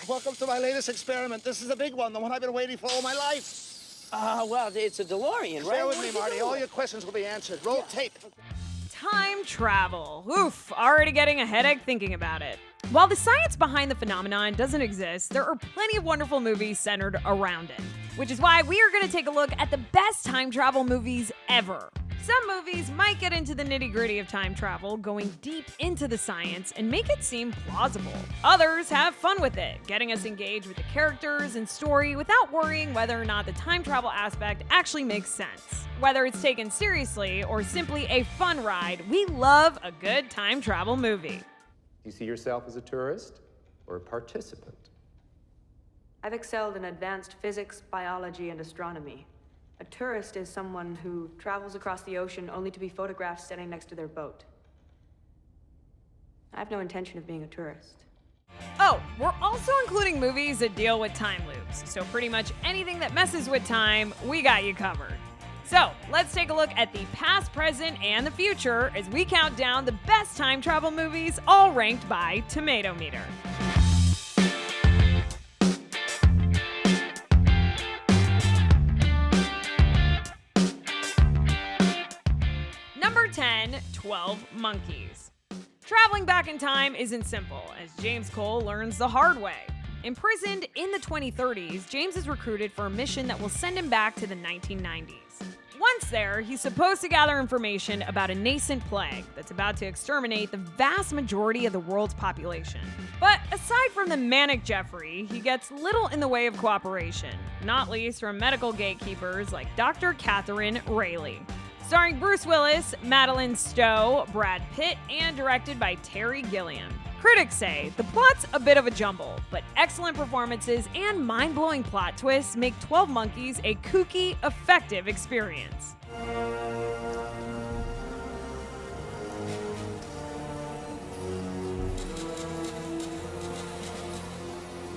welcome to my latest experiment. This is a big one, the one I've been waiting for all my life. Well, it's a DeLorean, right? Bear with me, Marty. All your questions will be answered. Roll tape. Time travel. Oof, already getting a headache thinking about it. While the science behind the phenomenon doesn't exist, there are plenty of wonderful movies centered around it. Which is why we are going to take a look at the best time travel movies ever. Some movies might get into the nitty-gritty of time travel, going deep into the science and make it seem plausible. Others have fun with it, getting us engaged with the characters and story without worrying whether or not the time travel aspect actually makes sense. Whether it's taken seriously or simply a fun ride, we love a good time travel movie. You see yourself as a tourist or a participant? I've excelled in advanced physics, biology, and astronomy. A tourist is someone who travels across the ocean only to be photographed standing next to their boat. I have no intention of being a tourist. Oh, we're also including movies that deal with time loops, so pretty much anything that messes with time, we got you covered. So, let's take a look at the past, present, and the future as we count down the best time travel movies, all ranked by Tomatometer. Number 10, 12 Monkeys. Traveling back in time isn't simple, as James Cole learns the hard way. Imprisoned in the 2030s, James is recruited for a mission that will send him back to the 1990s. Once there, he's supposed to gather information about a nascent plague that's about to exterminate the vast majority of the world's population. But aside from the manic Jeffrey, he gets little in the way of cooperation, not least from medical gatekeepers like Dr. Catherine Rayleigh. Starring Bruce Willis, Madeline Stowe, Brad Pitt, and directed by Terry Gilliam. Critics say the plot's a bit of a jumble, but excellent performances and mind-blowing plot twists make 12 Monkeys a kooky, effective experience.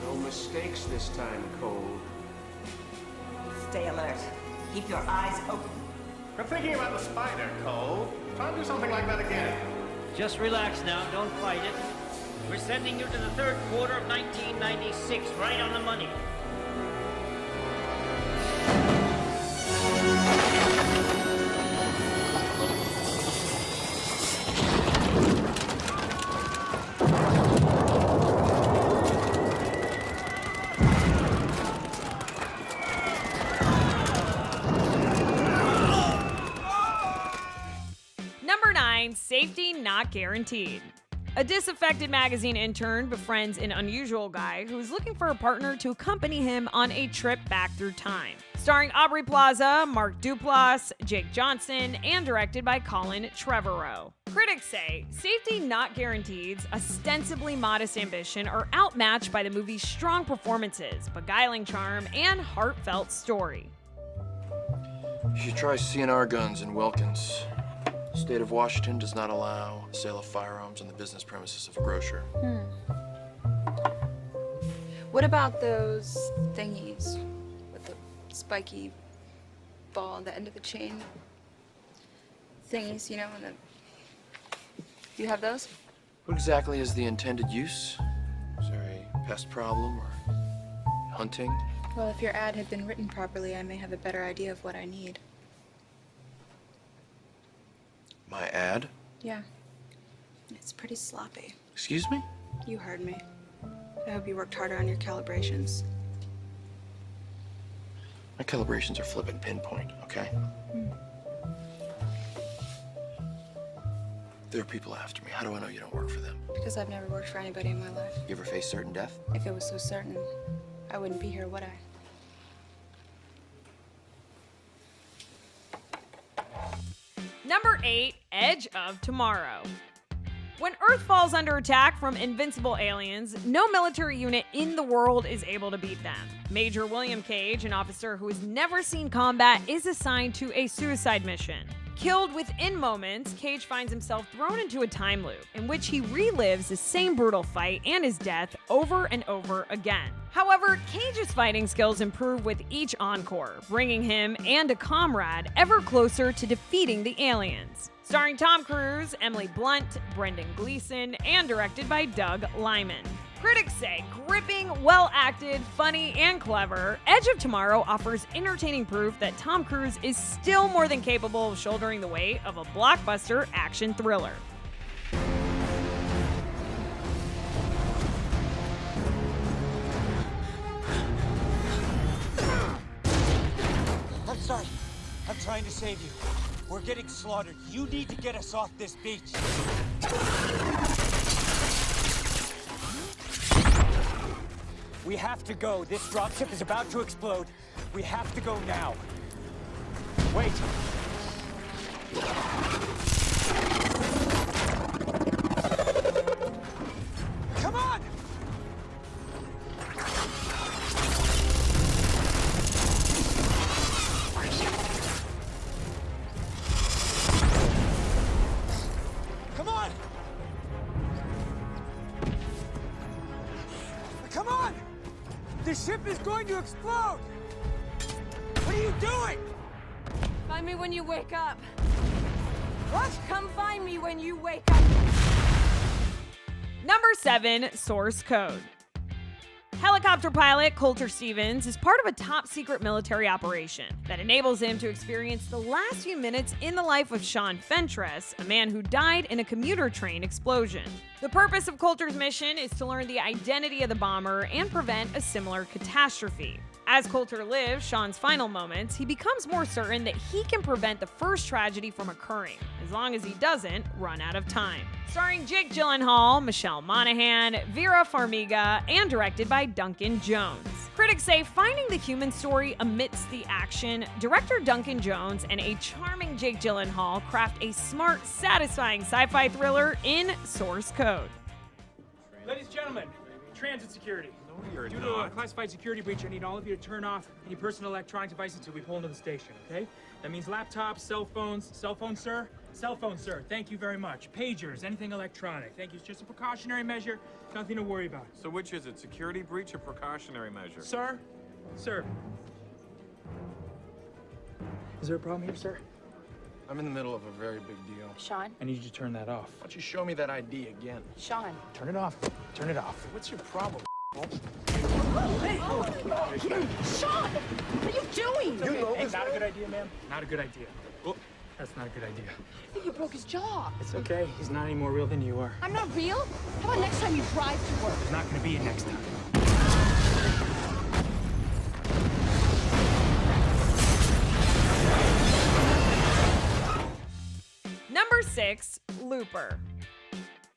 No mistakes this time, Cole. Stay alert. Keep your eyes open. I'm thinking about the spider, Cole. Try and do something like that again. Just relax now, don't fight it. We're sending you to the third quarter of 1996, right on the money. Number 9, Safety Not Guaranteed. A disaffected magazine intern befriends an unusual guy who's looking for a partner to accompany him on a trip back through time. Starring Aubrey Plaza, Mark Duplass, Jake Johnson, and directed by Colin Trevorrow. Critics say Safety Not Guaranteed's ostensibly modest ambition are outmatched by the movie's strong performances, beguiling charm, and heartfelt story. You should try CNR guns in Wilkins. The state of Washington does not allow the sale of firearms on the business premises of a grocer. What about those thingies with the spiky ball on the end of the chain? Thingies, you know, do you have those? What exactly is the intended use? Is there a pest problem or hunting? Well, if your ad had been written properly, I may have a better idea of what I need. My ad? Yeah. It's pretty sloppy. Excuse me? You heard me. I hope you worked harder on your calibrations. My calibrations are flip and pinpoint, okay? There are people after me. How do I know you don't work for them? Because I've never worked for anybody in my life. You ever face certain death? If it was so certain, I wouldn't be here, would I? Number 8, Edge of Tomorrow. When Earth falls under attack from invincible aliens, no military unit in the world is able to beat them. Major William Cage, an officer who has never seen combat, is assigned to a suicide mission. Killed within moments, Cage finds himself thrown into a time loop in which he relives the same brutal fight and his death over and over again. However, Cage's fighting skills improve with each encore, bringing him and a comrade ever closer to defeating the aliens. Starring Tom Cruise, Emily Blunt, Brendan Gleeson, and directed by Doug Liman. Critics say gripping, well-acted, funny, and clever, Edge of Tomorrow offers entertaining proof that Tom Cruise is still more than capable of shouldering the weight of a blockbuster action thriller. I'm sorry. I'm trying to save you. We're getting slaughtered. You need to get us off this beach. We have to go. This dropship is about to explode. We have to go now. Wait. Come on! Come on! Come on! The ship is going to explode! What are you doing? Find me when you wake up. What? Come find me when you wake up. Number 7, Source Code. Helicopter pilot Coulter Stevens is part of a top-secret military operation that enables him to experience the last few minutes in the life of Sean Fentress, a man who died in a commuter train explosion. The purpose of Coulter's mission is to learn the identity of the bomber and prevent a similar catastrophe. As Coulter lives Sean's final moments, he becomes more certain that he can prevent the first tragedy from occurring, as long as he doesn't run out of time. Starring Jake Gyllenhaal, Michelle Monaghan, Vera Farmiga, and directed by Duncan Jones. Critics say finding the human story amidst the action, director Duncan Jones and a charming Jake Gyllenhaal craft a smart, satisfying sci-fi thriller in Source Code. Ladies and gentlemen, transit security. Due to a classified security breach, I need all of you to turn off any personal electronic devices until we pull into the station, okay? That means laptops, cell phones. Cell phone, sir? Cell phone, sir. Thank you very much. Pagers, anything electronic. Thank you. It's just a precautionary measure. Nothing to worry about. So which is it, security breach or precautionary measure? Sir? Sir? Is there a problem here, sir? I'm in the middle of a very big deal. Sean? I need you to turn that off. Why don't you show me that ID again? Sean? Turn it off. Turn it off. What's your problem? Sean! What are you doing? Hey, not a good idea, ma'am. Not a good idea. Oh, that's not a good idea. I think you broke his jaw. It's okay. He's not any more real than you are. I'm not real? How about next time you drive to work? There's not going to be a next time. Number 6, Looper.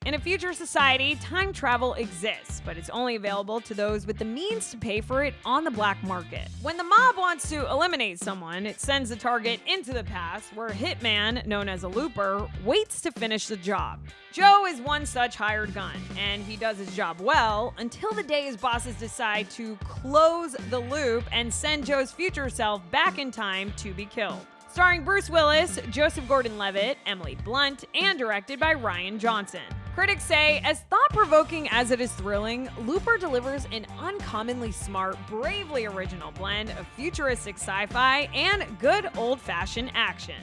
In a future society, time travel exists, but it's only available to those with the means to pay for it on the black market. When the mob wants to eliminate someone, it sends the target into the past, where a hitman, known as a looper, waits to finish the job. Joe is one such hired gun, and he does his job well until the day his bosses decide to close the loop and send Joe's future self back in time to be killed. Starring Bruce Willis, Joseph Gordon-Levitt, Emily Blunt, and directed by Rian Johnson. Critics say, as thought-provoking as it is thrilling, Looper delivers an uncommonly smart, bravely original blend of futuristic sci-fi and good old-fashioned action.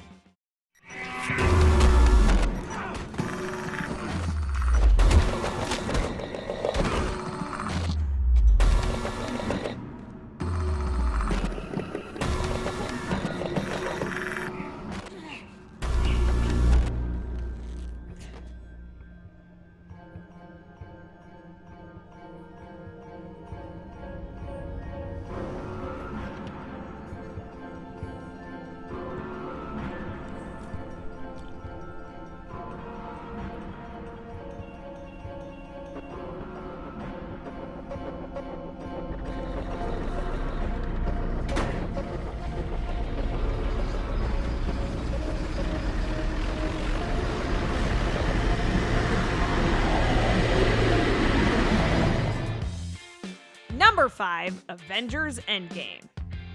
Number 5, Avengers Endgame.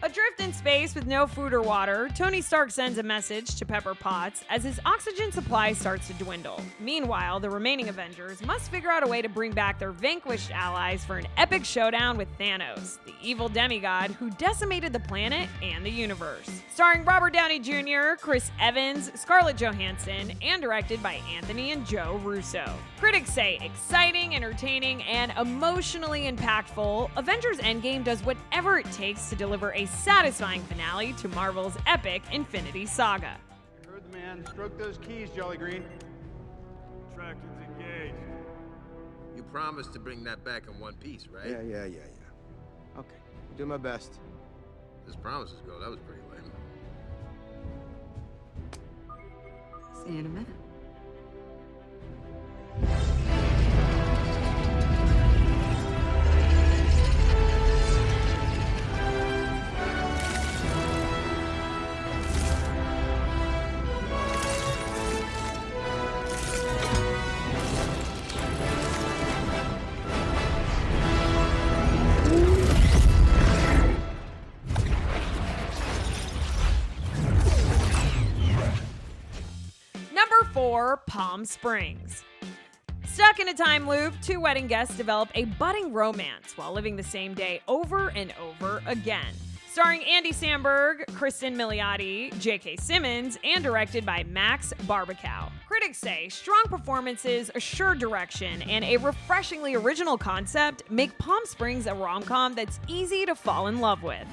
Adrift in space with no food or water, Tony Stark sends a message to Pepper Potts as his oxygen supply starts to dwindle. Meanwhile, the remaining Avengers must figure out a way to bring back their vanquished allies for an epic showdown with Thanos, the evil demigod who decimated the planet and the universe. Starring Robert Downey Jr., Chris Evans, Scarlett Johansson, and directed by Anthony and Joe Russo. Critics say exciting, entertaining, and emotionally impactful, Avengers Endgame does whatever it takes to deliver a satisfying finale to Marvel's epic Infinity Saga. You heard the man. Stroke those keys, Jolly Green. Tractor's engaged. You promised to bring that back in one piece, right? Yeah. Okay, do my best. As promises go, that was pretty lame. See you in a minute. Number 4, Palm Springs. Stuck in a time loop, two wedding guests develop a budding romance while living the same day over and over again. Starring Andy Samberg, Kristen Milioti, J.K. Simmons, and directed by Max Barbacow. Critics say strong performances, assured direction, and a refreshingly original concept make Palm Springs a rom-com that's easy to fall in love with.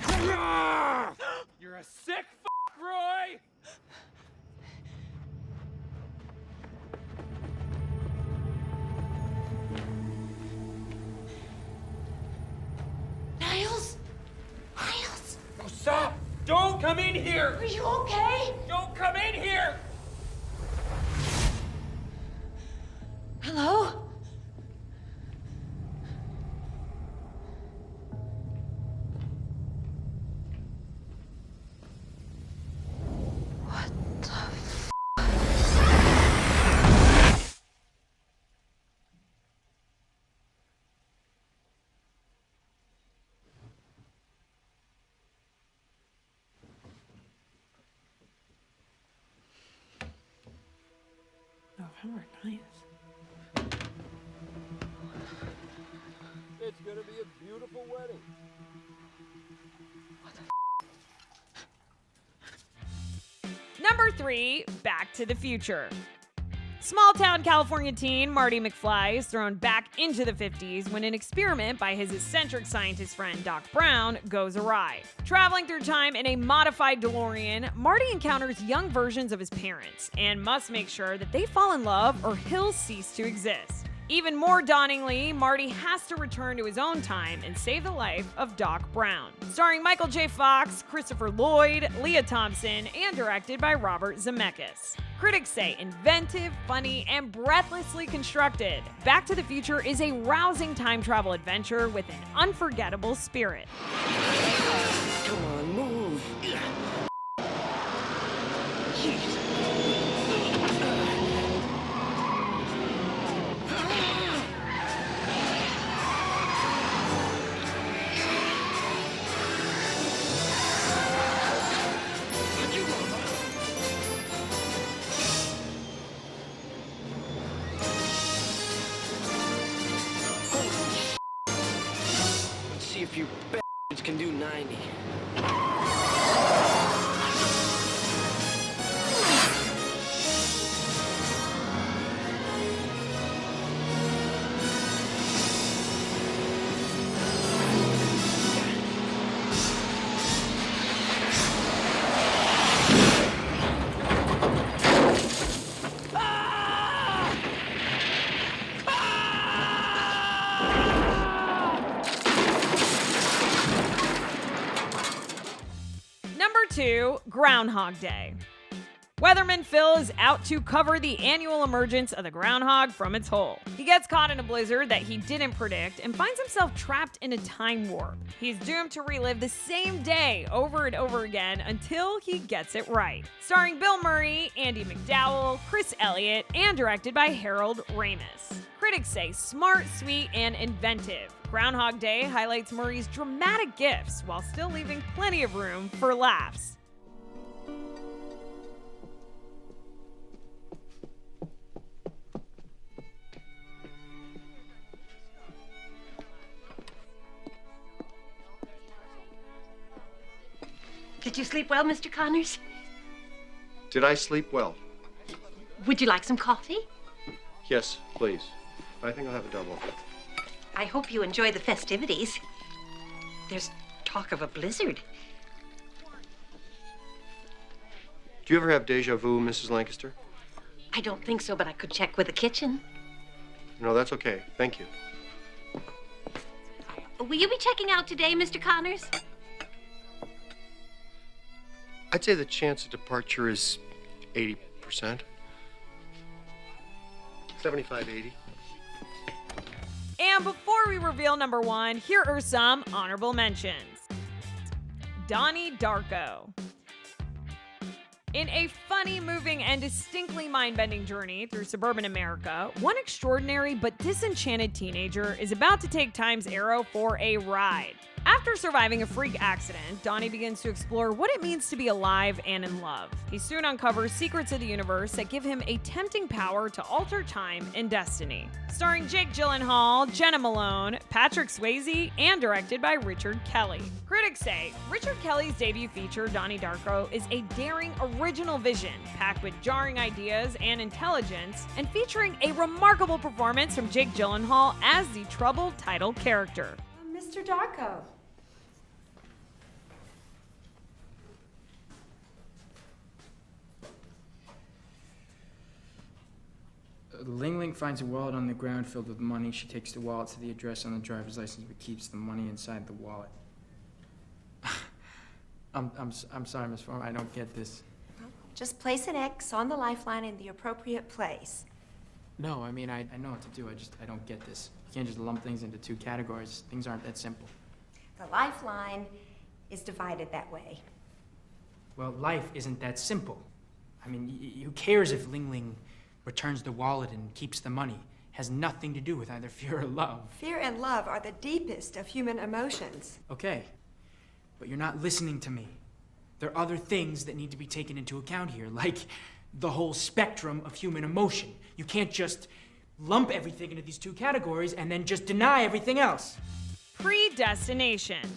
You're a sick f***, Roy! Niles? Niles? No, stop! Don't come in here! Are you okay? Don't come in here! Hello? What the f***? November 9th. It's gonna be a beautiful wedding. Number 3, Back to the Future. Small-town California teen Marty McFly is thrown back into the 50s when an experiment by his eccentric scientist friend Doc Brown goes awry. Traveling through time in a modified DeLorean, Marty encounters young versions of his parents and must make sure that they fall in love or he'll cease to exist. Even more dauntingly, Marty has to return to his own time and save the life of Doc Brown. Starring Michael J. Fox, Christopher Lloyd, Leah Thompson, and directed by Robert Zemeckis. Critics say inventive, funny, and breathlessly constructed, Back to the Future is a rousing time travel adventure with an unforgettable spirit. Come on, move. Jeez. See if you b****s can do 90. Number 2, Groundhog Day. Weatherman Phil is out to cover the annual emergence of the groundhog from its hole. He gets caught in a blizzard that he didn't predict and finds himself trapped in a time warp. He's doomed to relive the same day over and over again until he gets it right. Starring Bill Murray, Andy McDowell, Chris Elliott, and directed by Harold Ramis. Critics say smart, sweet, and inventive. Groundhog Day highlights Murray's dramatic gifts while still leaving plenty of room for laughs. Did you sleep well, Mr. Connors? Did I sleep well? Would you like some coffee? Yes, please. I think I'll have a double. I hope you enjoy the festivities. There's talk of a blizzard. Do you ever have deja vu, Mrs. Lancaster? I don't think so, but I could check with the kitchen. No, that's okay. Thank you. Will you be checking out today, Mr. Connors? I'd say the chance of departure is 80%. 75-80. And before we reveal number one, here are some honorable mentions. Donnie Darko. In a funny, moving, and distinctly mind-bending journey through suburban America, one extraordinary but disenchanted teenager is about to take Time's arrow for a ride. After surviving a freak accident, Donnie begins to explore what it means to be alive and in love. He soon uncovers secrets of the universe that give him a tempting power to alter time and destiny. Starring Jake Gyllenhaal, Jenna Malone, Patrick Swayze, and directed by Richard Kelly. Critics say Richard Kelly's debut feature, Donnie Darko, is a daring, original vision, packed with jarring ideas and intelligence, and featuring a remarkable performance from Jake Gyllenhaal as the troubled title character. Mr. Darko. Ling Ling finds a wallet on the ground filled with money. She takes the wallet to the address on the driver's license but keeps the money inside the wallet. I'm sorry, Miss Farmer, I don't get this. Just place an X on the lifeline in the appropriate place. No, I mean, I know what to do. I don't get this. You can't just lump things into two categories. Things aren't that simple. The lifeline is divided that way. Well, life isn't that simple. I mean, who cares if Ling Ling returns the wallet and keeps the money? It has nothing to do with either fear or love. Fear and love are the deepest of human emotions. Okay, but you're not listening to me. There are other things that need to be taken into account here, like the whole spectrum of human emotion. You can't just lump everything into these two categories and then just deny everything else. Predestination.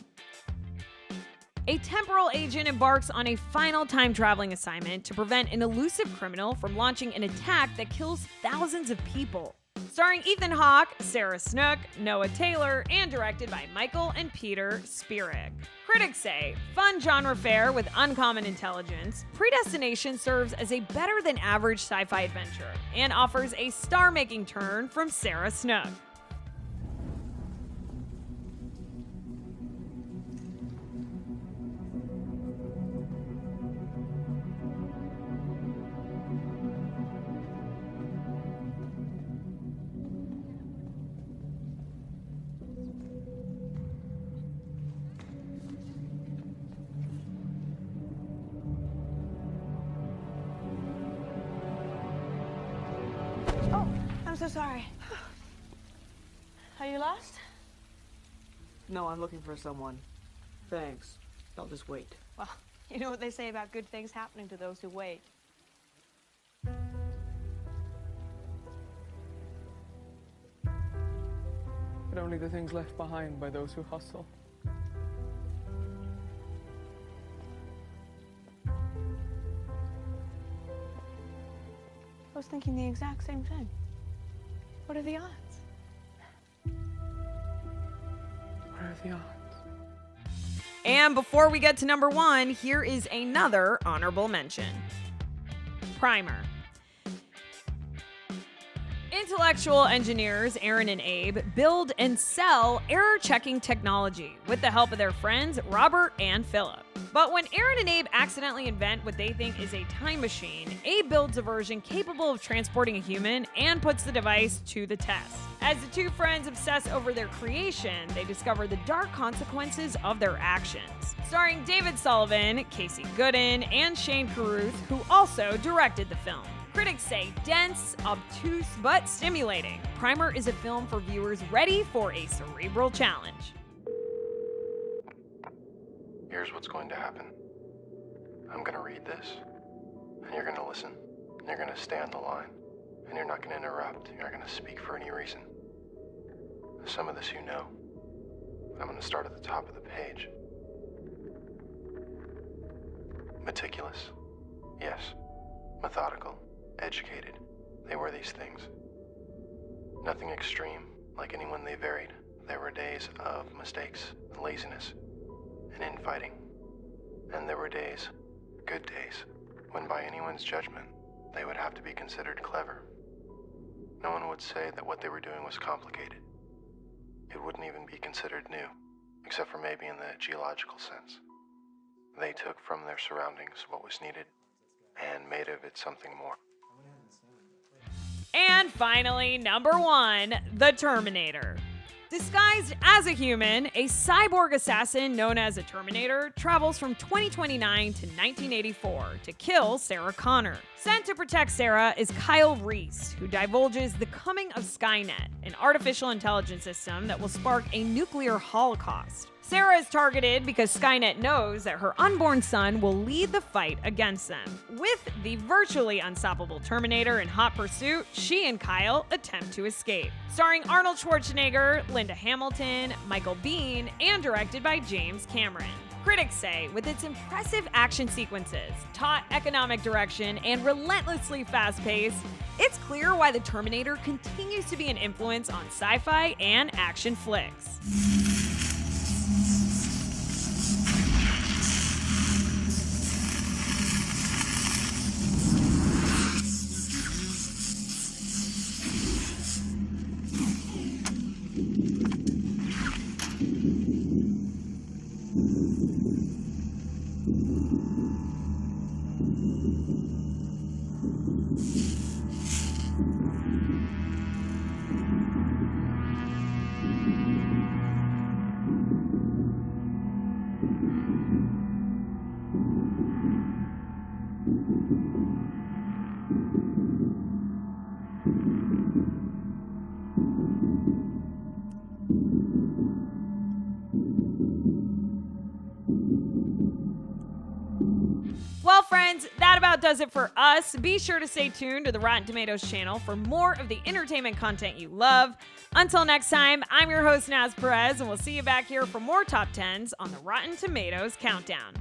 A temporal agent embarks on a final time-traveling assignment to prevent an elusive criminal from launching an attack that kills thousands of people. Starring Ethan Hawke, Sarah Snook, Noah Taylor, and directed by Michael and Peter Spierig. Critics say, fun genre fare with uncommon intelligence, Predestination serves as a better-than-average sci-fi adventure and offers a star-making turn from Sarah Snook. I'm so sorry. Are you lost? No, I'm looking for someone. Thanks. I'll just wait. Well, you know what they say about good things happening to those who wait. But only the things left behind by those who hustle. I was thinking the exact same thing. What are the odds? What are the odds? And before we get to number one, here is another honorable mention. Primer. Intellectual engineers Aaron and Abe build and sell error-checking technology with the help of their friends Robert and Philip. But when Aaron and Abe accidentally invent what they think is a time machine, Abe builds a version capable of transporting a human and puts the device to the test. As the two friends obsess over their creation, they discover the dark consequences of their actions. Starring David Sullivan, Casey Gooden, and Shane Carruth, who also directed the film. Critics say dense, obtuse, but stimulating. Primer is a film for viewers ready for a cerebral challenge. Here's what's going to happen. I'm gonna read this, and you're gonna listen. You're gonna stay on the line, and you're not gonna interrupt. You're not gonna speak for any reason. Some of this you know. I'm gonna start at the top of the page. Meticulous. Yes. Methodical. Educated. They were these things. Nothing extreme, like anyone they varied. There were days of mistakes, laziness, and infighting. And there were days, good days, when by anyone's judgment, they would have to be considered clever. No one would say that what they were doing was complicated. It wouldn't even be considered new, except for maybe in the geological sense. They took from their surroundings what was needed and made of it something more. And finally, number 1, the Terminator. Disguised as a human, a cyborg assassin known as a Terminator travels from 2029 to 1984 to kill Sarah Connor. Sent to protect Sarah is Kyle Reese, who divulges the coming of Skynet, an artificial intelligence system that will spark a nuclear holocaust. Sarah is targeted because Skynet knows that her unborn son will lead the fight against them. With the virtually unstoppable Terminator in hot pursuit, she and Kyle attempt to escape. Starring Arnold Schwarzenegger, Linda Hamilton, Michael Biehn, and directed by James Cameron. Critics say, with its impressive action sequences, taut economic direction, and relentlessly fast pace, it's clear why the Terminator continues to be an influence on sci-fi and action flicks. Well, friends, that about does it for us. Be sure to stay tuned to the Rotten Tomatoes channel for more of the entertainment content you love. Until next time, I'm your host, Naz Perez, and we'll see you back here for more Top 10s on the Rotten Tomatoes Countdown.